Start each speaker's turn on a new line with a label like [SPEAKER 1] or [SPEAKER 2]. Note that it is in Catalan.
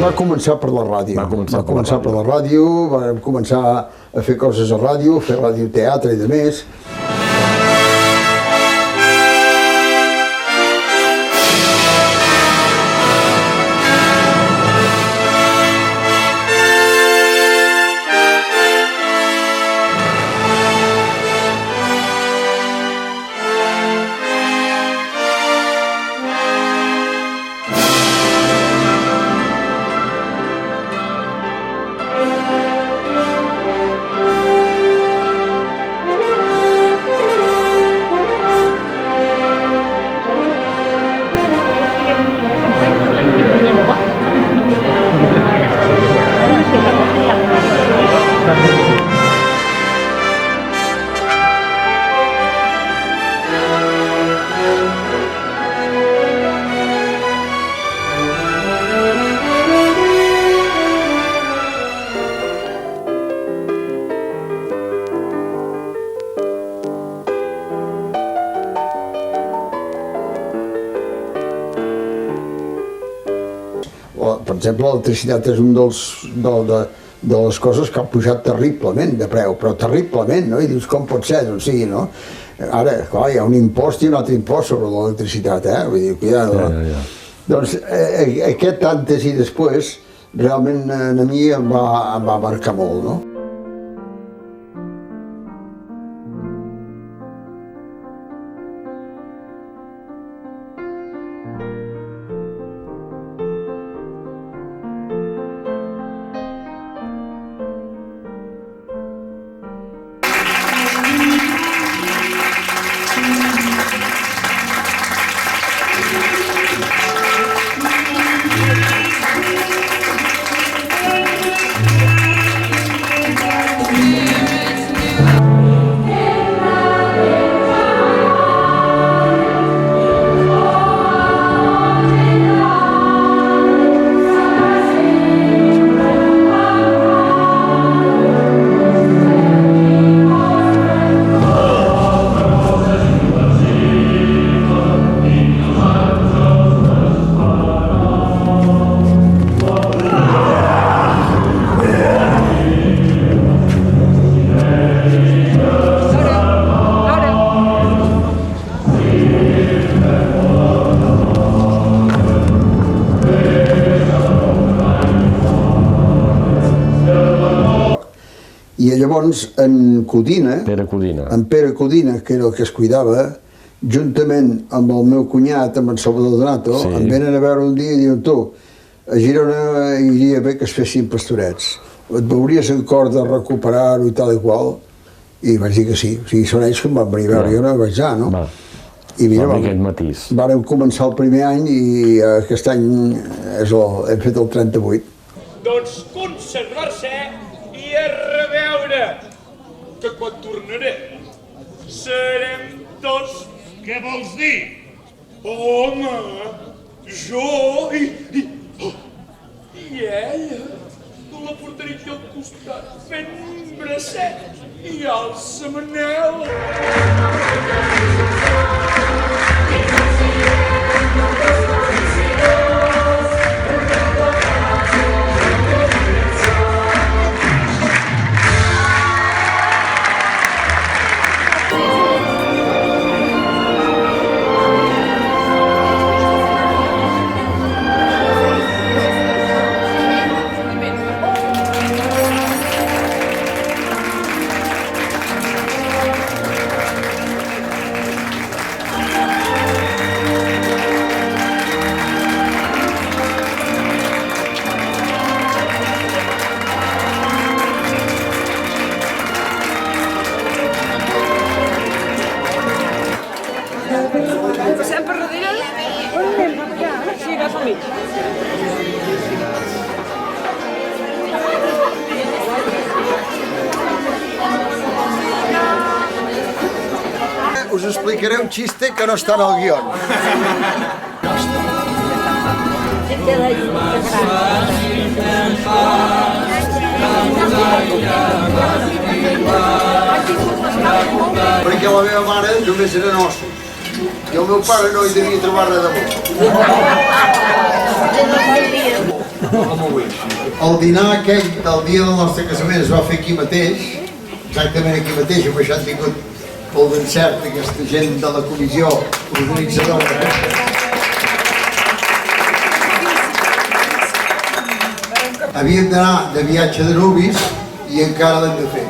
[SPEAKER 1] Va començar per la ràdio. Va començar per la ràdio, vam començar a fer coses a ràdio, fer radioteatre i de més. Per exemple, l'electricitat és una de les coses que han pujat terriblement de preu, però terriblement, no? I dius, com pot ser? Doncs sí, no? Ara, clar, hi ha un impost i un altre impost sobre l'electricitat, Vull dir, cuidado. Doncs aquest antes i després realment a mi em va marcar molt, no? I llavors en Pere Codina, que era el que es cuidava, juntament amb el meu cunyat, amb en Salvador Donato, em venen a veure un dia i diuen, tu, a Girona iria bé que es fessin pastorets. Et veuries en cor de recuperar-ho i tal i qual? I vaig dir que sí. O sigui, són ells que em van venir a veure, jo no vaig anar, no? I mira, vàrem començar el primer any i aquest any hem fet el 38.
[SPEAKER 2] Doncs conservar-se i a reveure que quan tornaré serem tots...
[SPEAKER 3] Què vols dir?
[SPEAKER 2] Home, jo i ella la portaré aquí al costat fent un bracet i alça Manel.
[SPEAKER 4] Passem per darrere? On anem? Sí, agafa'm mig.
[SPEAKER 1] Us explicaré un xiste que no està en el guió. Perquè la meva mare només eren ossos i el meu pare no hi devia trobar res de bo. El dinar aquell del dia del nostre casament es va fer aquí mateix, exactament aquí mateix, amb això han tingut molt d'encert aquesta gent de la comissió organitzadora. Havíem d'anar de viatge de nuvis i encara l'hem de fer.